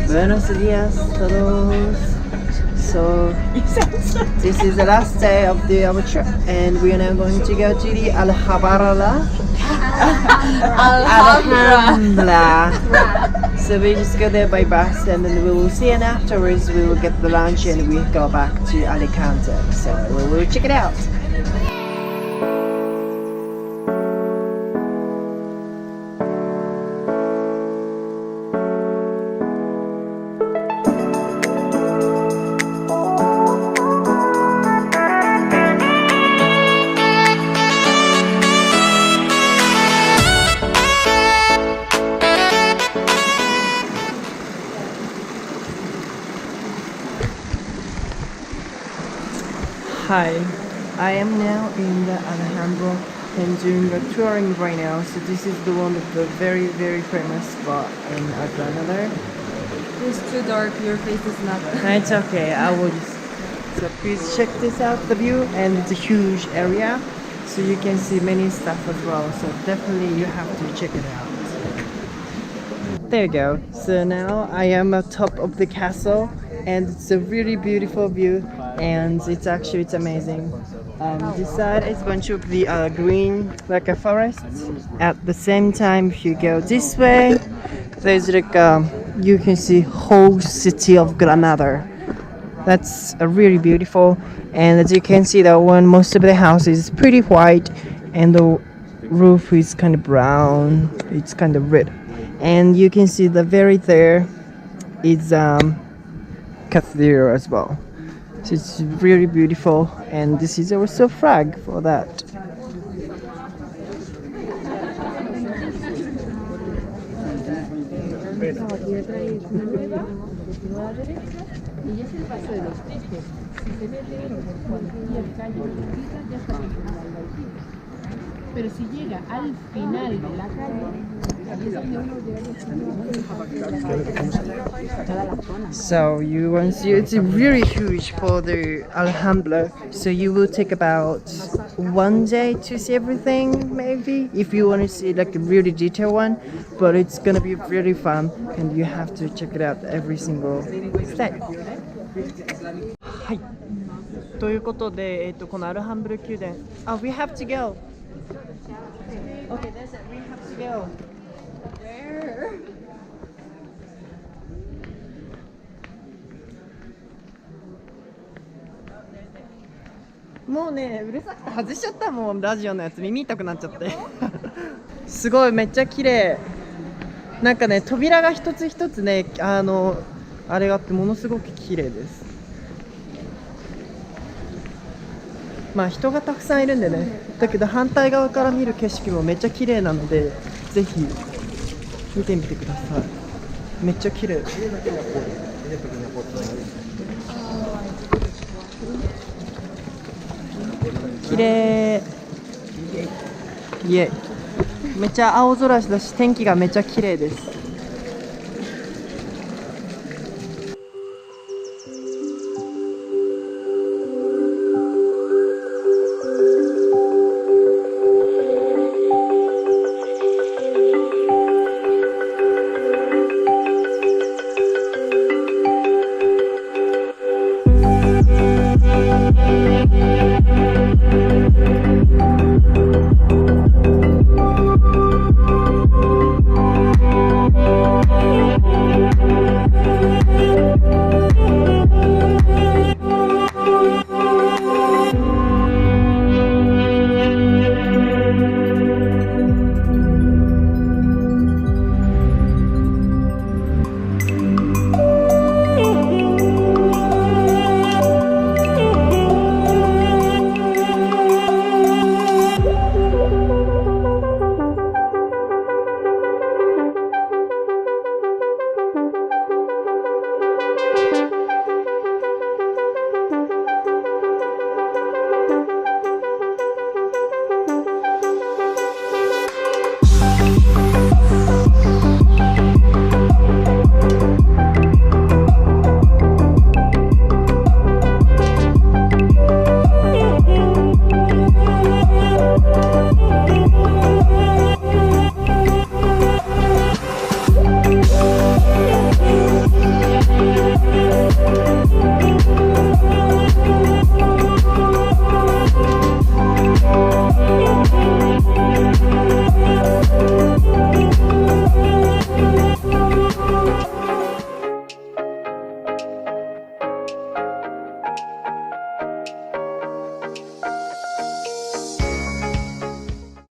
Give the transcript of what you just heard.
Buenos dias todos. So this is the last day of our trip, and we are now going to go to the Alhambra. So we just go there by bus, and then we will see. And afterwards, we will get the lunch, and we go back to Alicante. So we will check it out. Hi, I am now in the Alhambra and doing a touring right now. So this is the one of the very famous spot in Granada. It's too dark, your face is not. It's okay, I will just. So please check this out, the view, and it's a huge area, so you can see many stuff as well. So definitely you have to check it out. There you go. So now I am at top of the castle, and it's a really beautiful view, and it's amazing. This side is a bunch of the green, like a forest. At the same time, if you go this way, there's like you can see whole city of Granada. That's really beautiful, and as you can see, that one most of the houses is pretty white, and the roof is kind of brown. It's kind of red, and you can see the very there is cathedral as well. So it's really beautiful, and this is also a flag for that. Pero si llega al final de la calle, so you want to see it's really huge for the Alhambra, so you will take about 1 day to see everything, maybe, if you want to see like a really detailed one, but it's gonna be really fun, and you have to check it out every single step. はい、ということで、このアルハンブル宮殿、we have to go. Okay, that's it. We have to go. There. もうね、うるさくて外しちゃったもん、ラジオのやつ耳痛くなっちゃってすごいめっちゃ綺麗。なんかね、扉が一つ一つね、あれがあってものすごく綺麗です。まあ人がたくさんいるんでね、だけど反対側から見る景色もめっちゃ綺麗なので、ぜひ見てみてください。めっちゃ綺麗。綺麗。イエイ。めっちゃ青空だし、天気がめっちゃ綺麗です。